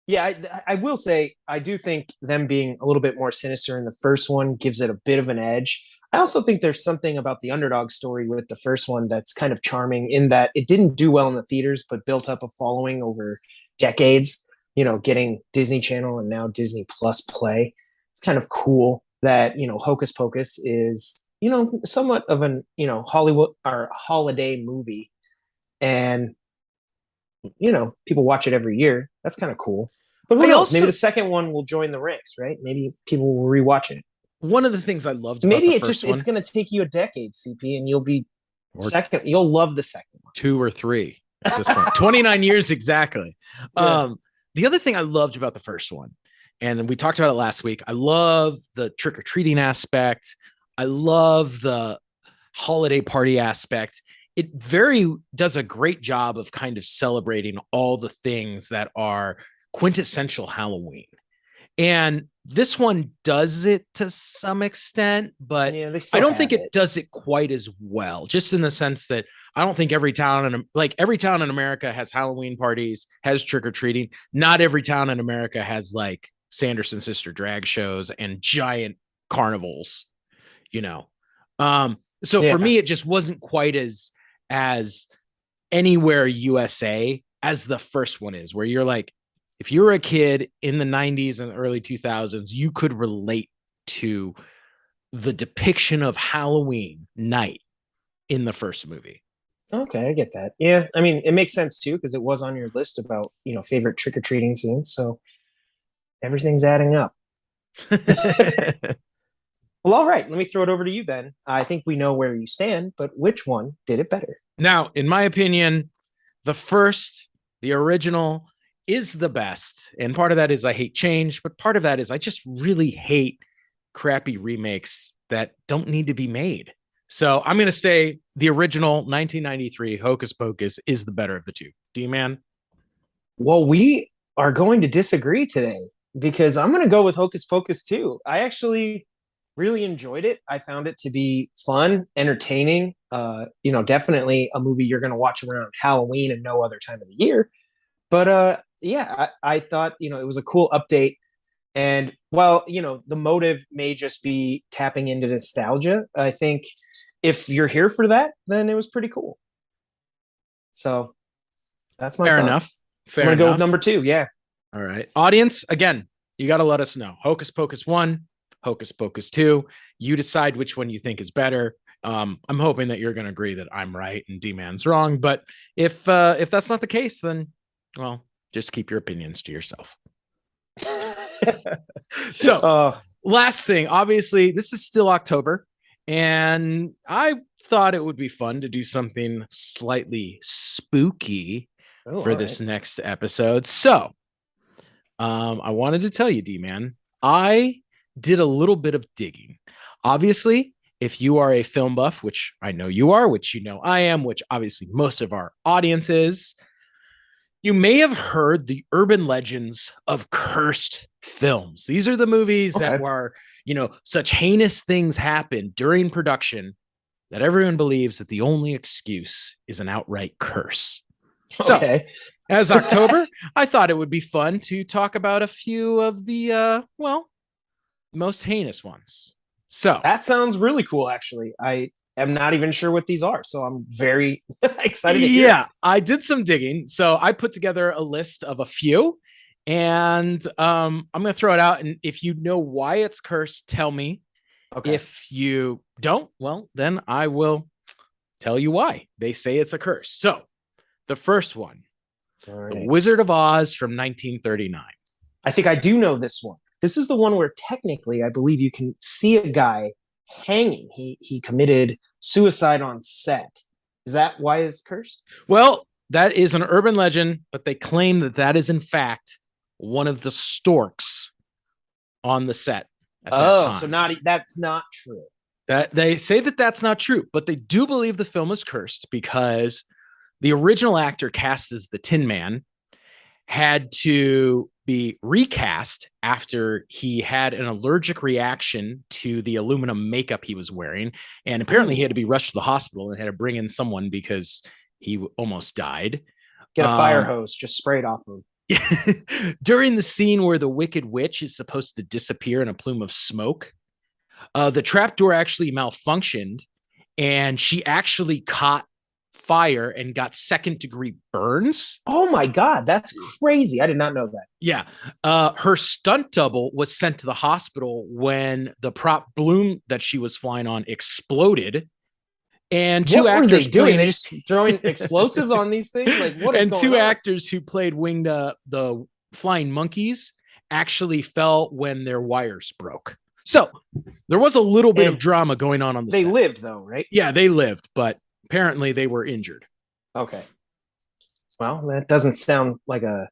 Yeah, I will say, I do think them being a little bit more sinister in the first one gives it a bit of an edge. I also think there's something about the underdog story with the first one that's kind of charming, in that it didn't do well in the theaters, but built up a following over decades, getting Disney Channel and now Disney Plus play. It's kind of cool that, Hocus Pocus is, somewhat of an, Hollywood or holiday movie. And people watch it every year. That's kind of cool. But who knows? Maybe the second one will join the ranks, right? Maybe people will rewatch it. One of the things I loved about the first one, it's going to take you a decade, CP, and you'll be you'll love the second one. 2 or 3 at this point. 29 years exactly. Yeah. The other thing I loved about the first one, and we talked about it last week, I love the trick-or-treating aspect. I love the holiday party aspect. It does a great job of kind of celebrating all the things that are quintessential Halloween. And this one does it to some extent, but I don't think it does it quite as well, just in the sense that I don't think every town in America has Halloween parties, has trick-or-treating. Not every town in America has like Sanderson sister drag shows and giant carnivals, For me, it just wasn't quite as Anywhere USA as the first one is, where you're like, if you were a kid in the 90s and early 2000s, you could relate to the depiction of Halloween night in the first movie. Okay, I get that. Yeah, I mean, it makes sense too because it was on your list about favorite trick or treating scenes. So everything's adding up. Well, all right. Let me throw it over to you, Ben. I think we know where you stand, but which one did it better? Now, in my opinion, the first, the original, is the best. And part of that is I hate change, but part of that is I just really hate crappy remakes that don't need to be made. So I'm going to say the original 1993 Hocus Pocus is the better of the two. D-Man? Well, we are going to disagree today because I'm going to go with Hocus Pocus too. I actually really enjoyed it. I found it to be fun, entertaining. Definitely a movie you're going to watch around Halloween and no other time of the year. But yeah, I thought it was a cool update. And while the motive may just be tapping into nostalgia, I think if you're here for that, then it was pretty cool. So that's my Fair thoughts. enough. Fair I'm gonna go enough. with number 2. Yeah. All right. Audience, again, you got to let us know. Hocus Pocus 1, Hocus Pocus 2. You decide which one you think is better. I'm hoping that you're going to agree that I'm right and D-Man's wrong. But if that's not the case, then, well, just keep your opinions to yourself. So, last thing, obviously, this is still October, and I thought it would be fun to do something slightly spooky for this next episode. So, I wanted to tell you, D-Man, I did a little bit of digging. Obviously, if you are a film buff, which I know you are, which I am, which obviously most of our audience is, you may have heard the urban legends of cursed films. These are the movies that were, such heinous things happen during production that everyone believes that the only excuse is an outright curse. So, as October, I thought it would be fun to talk about a few of the, most heinous ones. So that sounds really cool, actually. I am not even sure what these are, so I'm very excited to hear. Yeah, I did some digging. So I put together a list of a few, and I'm going to throw it out. And if you know why it's cursed, tell me. Okay. If you don't, well, then I will tell you why they say it's a curse. So the first one, The Wizard of Oz from 1939. I think I do know this one. This is the one where technically I believe you can see a guy hanging. He committed suicide on set. Is that why it's cursed? Well, that is an urban legend, but they claim that is in fact one of the storks on the set. So that's not true. That they say that's not true, but they do believe the film is cursed because the original actor cast as the Tin Man had to be recast after he had an allergic reaction to the aluminum makeup he was wearing. And apparently he had to be rushed to the hospital and had to bring in someone because he almost died. Get a fire hose, just spray it off him. During the scene where the Wicked Witch is supposed to disappear in a plume of smoke, the trapdoor actually malfunctioned and she actually caught fire and got second-degree burns. Oh my God, that's crazy. I did not know that. Yeah. Her stunt double was sent to the hospital when the prop balloon that she was flying on exploded. And what were they doing? They just throwing explosives on these things? Like, what is and going two on? actors who played Winged the Flying Monkeys actually fell when their wires broke. So there was a little bit of drama going on the set. They lived though, right? Yeah, they lived, but apparently they were injured. Okay. Well, that doesn't sound like a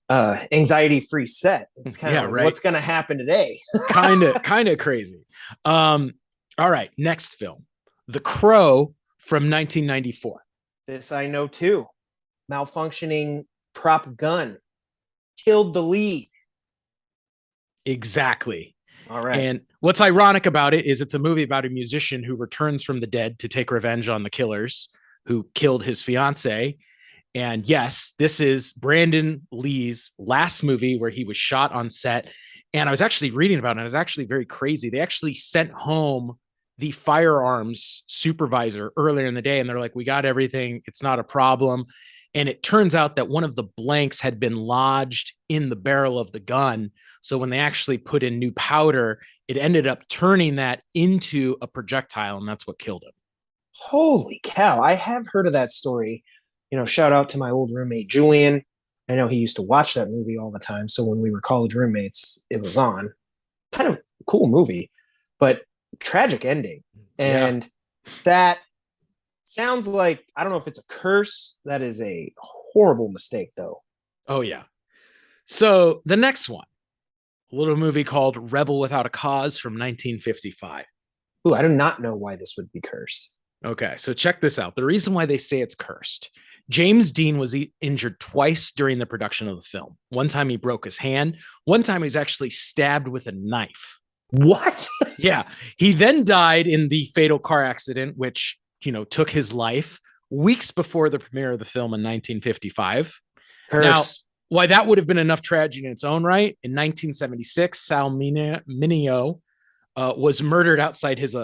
anxiety-free set. It's kind of what's going to happen today. kind of crazy. All right, next film, The Crow from 1994. This I know too. Malfunctioning prop gun killed the lead. Exactly. All right. And what's ironic about it is it's a movie about a musician who returns from the dead to take revenge on the killers who killed his fiance. And yes, this is Brandon Lee's last movie where he was shot on set. And I was actually reading about it. It was actually very crazy. They actually sent home the firearms supervisor earlier in the day. And they're like, we got everything. It's not a problem. And it turns out that one of the blanks had been lodged in the barrel of the gun. So when they actually put in new powder, it ended up turning that into a projectile, and that's what killed him. Holy cow. I have heard of that story. Shout out to my old roommate, Julian. I know he used to watch that movie all the time. So when we were college roommates, it was on. Kind of cool movie, but tragic ending. And that sounds like, I don't know if it's a curse. That is a horrible mistake, though. Oh, yeah. So the next one, a little movie called Rebel Without a Cause from 1955. Ooh, I do not know why this would be cursed. Okay, so check this out. The reason why they say it's cursed. James Dean was injured twice during the production of the film. One time he broke his hand. One time he was actually stabbed with a knife. What? Yeah. He then died in the fatal car accident, which, took his life weeks before the premiere of the film in 1955. Curse. Now, why that would have been enough tragedy in its own right, in 1976, Sal Mineo was murdered outside his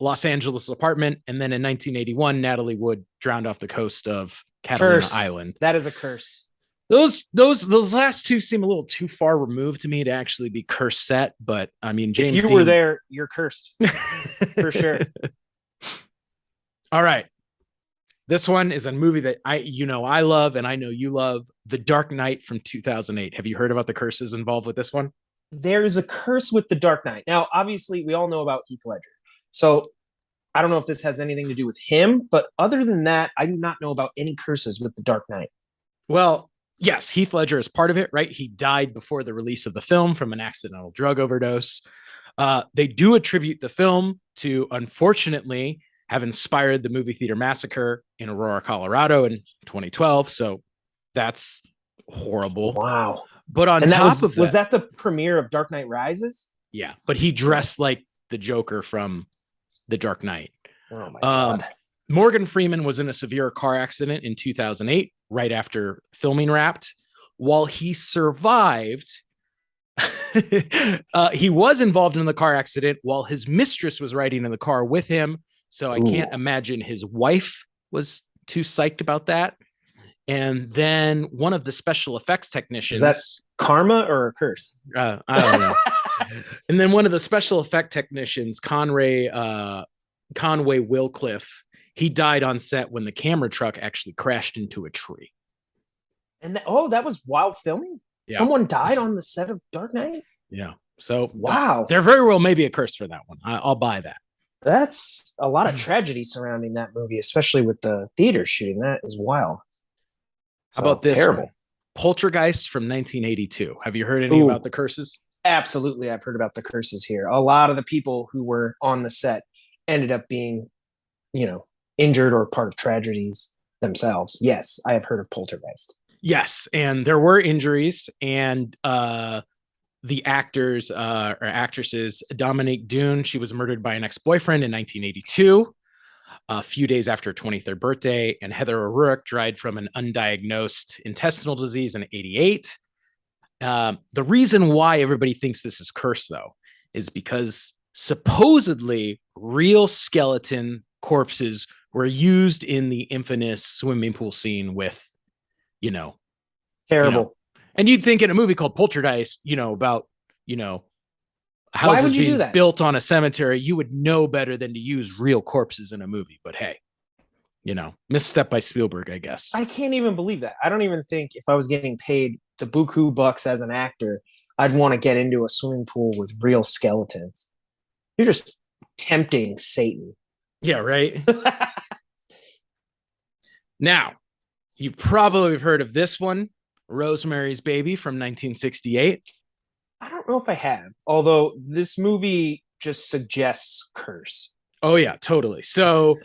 Los Angeles apartment. And then in 1981, Natalie Wood drowned off the coast of Catalina Island. That is a curse. Those last two seem a little too far removed to me to actually be curse set, but I mean, James if you Dean were there, you're cursed. For sure. All right. This one is a movie that I love, and I know you love, The Dark Knight from 2008. Have you heard about the curses involved with this one? There is a curse with The Dark Knight. Now, obviously, we all know about Heath Ledger. So I don't know if this has anything to do with him, but other than that, I do not know about any curses with The Dark Knight. Well, yes, Heath Ledger is part of it, right? He died before the release of the film from an accidental drug overdose. They do attribute the film to, unfortunately, have inspired the movie theater massacre in Aurora, Colorado in 2012. So that's horrible. Wow. But on top of that, was that the premiere of Dark Knight Rises? Yeah, but he dressed like the Joker from The Dark Knight. Oh my God. Morgan Freeman was in a severe car accident in 2008, right after filming wrapped. While he survived, he was involved in the car accident while his mistress was riding in the car with him. So I can't imagine his wife was too psyched about that. And then one of the special effects technicians. Is that karma or a curse? I don't know. And then one of the special effect technicians, Conway Willcliffe, he died on set when the camera truck actually crashed into a tree. And that was while filming? Yeah. Someone died on the set of Dark Knight? Yeah. So wow. There very well may be a curse for that one. I'll buy that. That's a lot of tragedy surrounding that movie, especially with the theater shooting. That is wild. So, how about this? Terrible. One? Poltergeist from 1982. Have you heard any about the curses? Absolutely. I've heard about the curses here. A lot of the people who were on the set ended up being, injured or part of tragedies themselves. Yes, I have heard of Poltergeist. Yes. And there were injuries, and the actors or actresses, Dominique Dune, she was murdered by an ex-boyfriend in 1982, a few days after her 23rd birthday, and Heather O'Rourke died from an undiagnosed intestinal disease in 88. The reason why everybody thinks this is cursed, though, is because supposedly real skeleton corpses were used in the infamous swimming pool scene with, terrible. And you'd think in a movie called Poltergeist, about, houses why would you being do that? Built on a cemetery, you would know better than to use real corpses in a movie. But hey, misstep by Spielberg, I guess. I can't even believe that. I don't even think if I was getting paid the buku bucks as an actor, I'd want to get into a swimming pool with real skeletons. You're just tempting Satan. Yeah, right. Now, you've probably heard of this one, Rosemary's Baby from 1968. I don't know if I have, although this movie just suggests curse. Oh yeah, totally. So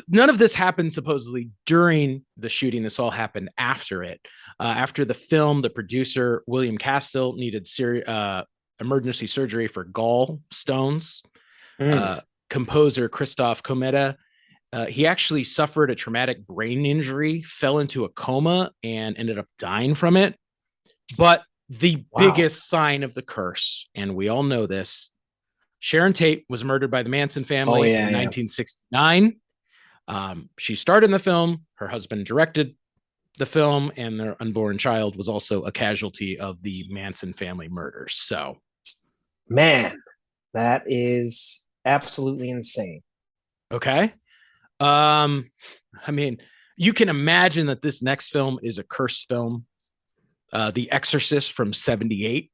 none of this happened supposedly during the shooting. This all happened after it. After the film, the producer, William Castle, needed emergency surgery for gallstones. Composer Christoph Komeda, he actually suffered a traumatic brain injury, fell into a coma, and ended up dying from it. But the biggest sign of the curse, and we all know this, Sharon Tate was murdered by the Manson family in 1969. She starred in the film. her husband directed the film, and their unborn child was also a casualty of the Manson family murders. So, Man, that is absolutely insane. okay. I mean, you can imagine that this next film is a cursed film. The Exorcist from 78.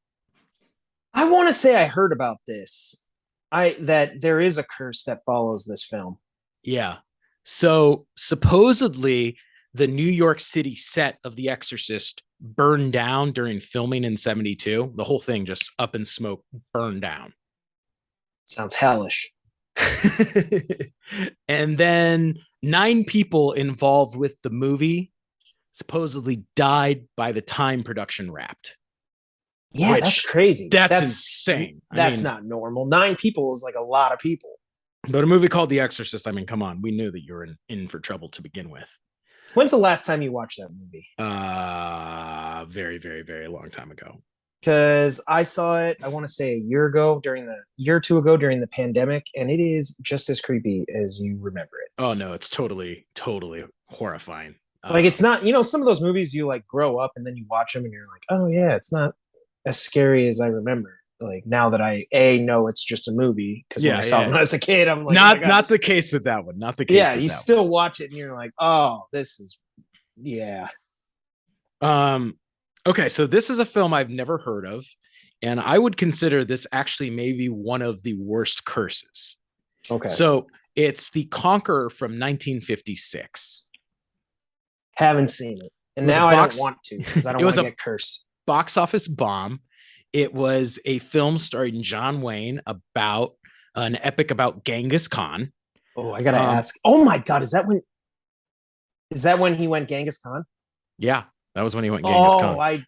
I want to say I heard about this. That there is a curse that follows this film. Yeah. So supposedly the New York City set of The Exorcist burned down during filming in 72. The whole thing just up in smoke, burned down. Sounds hellish. And then 9 people involved with the movie supposedly died by the time production wrapped. Yeah, that's crazy. That's insane. That's not normal. 9 people is like a lot of people. But a movie called The Exorcist, I mean, come on. We knew that you were in for trouble to begin with. When's the last time you watched that movie? Very, very, very long time ago. Because I saw it, I want to say a year or two ago during the pandemic, and it is just as creepy as you remember it. Oh no, it's totally, totally horrifying. Like it's not, some of those movies you like grow up and then you watch them and you're like, oh yeah, it's not as scary as I remember. Like now that I know it's just a movie, because when I saw it when I was a kid, I'm like, not the case with that one. Not the case. Yeah, you still watch it and you're like, oh, this is Okay, so this is a film I've never heard of, and I would consider this actually maybe one of the worst curses. Okay. So it's The Conqueror from 1956. Haven't seen it. And now I don't want to, because I don't want to get cursed. Box office bomb. It was a film starring John Wayne about an epic about Genghis Khan. Oh, I gotta ask. Oh my God, is that when he went Genghis Khan? Yeah, that was when he went Genghis Khan.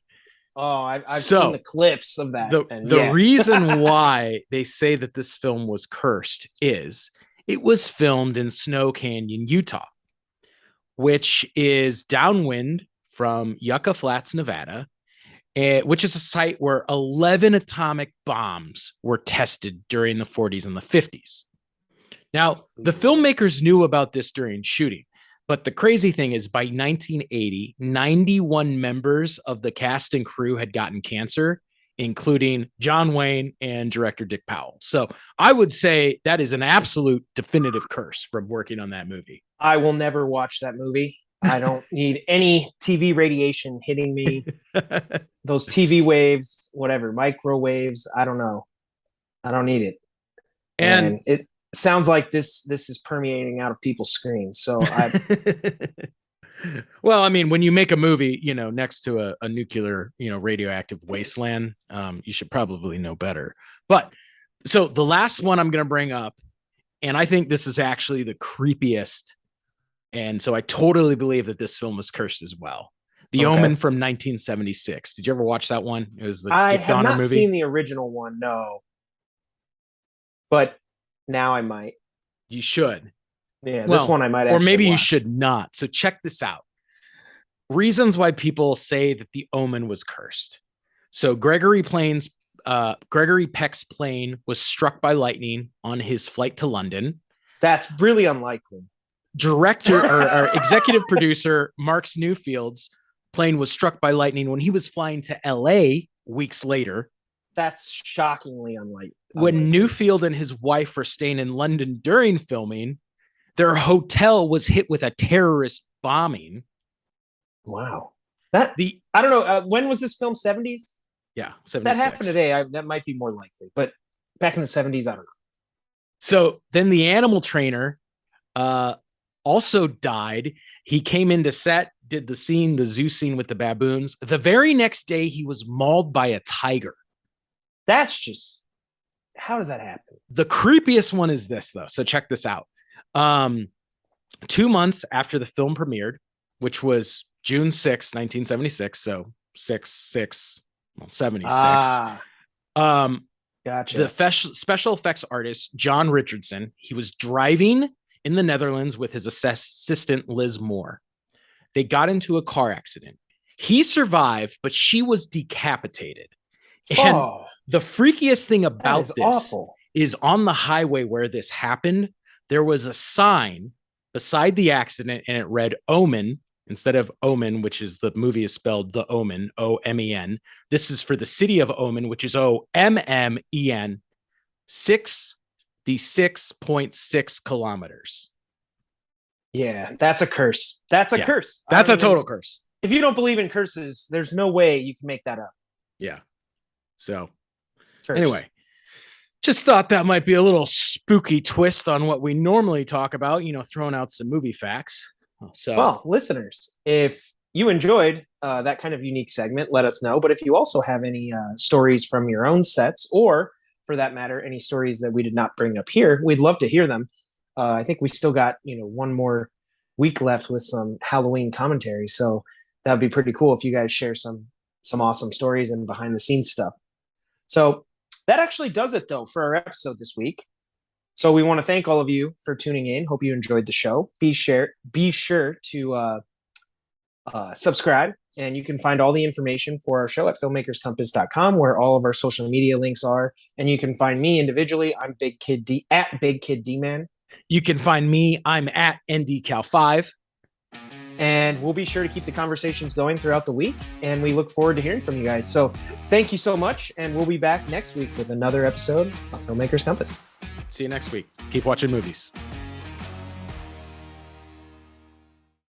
I've seen the clips of that. The reason why they say that this film was cursed is it was filmed in Snow Canyon, Utah, which is downwind from Yucca Flats, Nevada, which is a site where 11 atomic bombs were tested during the 40s and the 50s. Now, the filmmakers knew about this during shooting, but the crazy thing is by 1980, 91 members of the cast and crew had gotten cancer, including John Wayne and director Dick Powell. So I would say that is an absolute definitive curse from working on that movie. I will never watch that movie. I don't need any TV radiation hitting me. Those TV waves, whatever, microwaves, I don't know. I don't need it. And it sounds like this is permeating out of people's screens. So well, I mean, when you make a movie, next to a nuclear, radioactive wasteland, you should probably know better. But so the last one I'm going to bring up, and I think this is actually the creepiest. And so I totally believe that this film was cursed as well. The Omen from 1976. Did you ever watch that one? It was the I have not seen the original one, no. But now I might. You should. Yeah, this one I might actually Or maybe watch. You should not. So check this out. Reasons why people say that the Omen was cursed. So Gregory Peck's plane was struck by lightning on his flight to London. That's really unlikely. Director or executive producer Mark Newfield's plane was struck by lightning when he was flying to LA weeks later. That's shockingly unlikely. When Newfield and his wife were staying in London during filming, their hotel was hit with a terrorist bombing. Wow. I don't know. When was this film? 70s? Yeah, 76. That happened today. That might be more likely. But back in the 70s, I don't know. So then the animal trainer also died. He came into set, did the zoo scene with the baboons. The very next day, he was mauled by a tiger. That's just, how does that happen? The creepiest one is this, though. So check this out. 2 months after the film premiered, which was June 6, 1976. So 76. Gotcha. The special effects artist, John Richardson, he was driving in the Netherlands with his assistant, Liz Moore. They got into a car accident. He survived, but she was decapitated. And the freakiest thing about this is on the highway where this happened, there was a sign beside the accident, and it read Omen instead of Omen, which is the movie is spelled The Omen, Omen. This is for the city of Omen, which is Ommen, 66.6 kilometers. Yeah, that's a curse. That's a curse. That's a total curse. If you don't believe in curses, there's no way you can make that up. Yeah. So Cursed. Anyway, just thought that might be a little spooky twist on what we normally talk about, throwing out some movie facts. So, well, listeners, if you enjoyed that kind of unique segment, let us know. But if you also have any stories from your own sets, or for that matter, any stories that we did not bring up here, we'd love to hear them. I think we still got, one more week left with some Halloween commentary. So that would be pretty cool if you guys share some awesome stories and behind the scenes stuff. So that actually does it, though, for our episode this week. So we want to thank all of you for tuning in. Hope you enjoyed the show. Be sure to subscribe, and you can find all the information for our show at filmmakerscompass.com, where all of our social media links are. And you can find me individually. I'm Big Kid D at Big Kid D-Man. You can find me. I'm at NDCal5. And we'll be sure to keep the conversations going throughout the week. And we look forward to hearing from you guys. So thank you so much. And we'll be back next week with another episode of Filmmakers Compass. See you next week. Keep watching movies.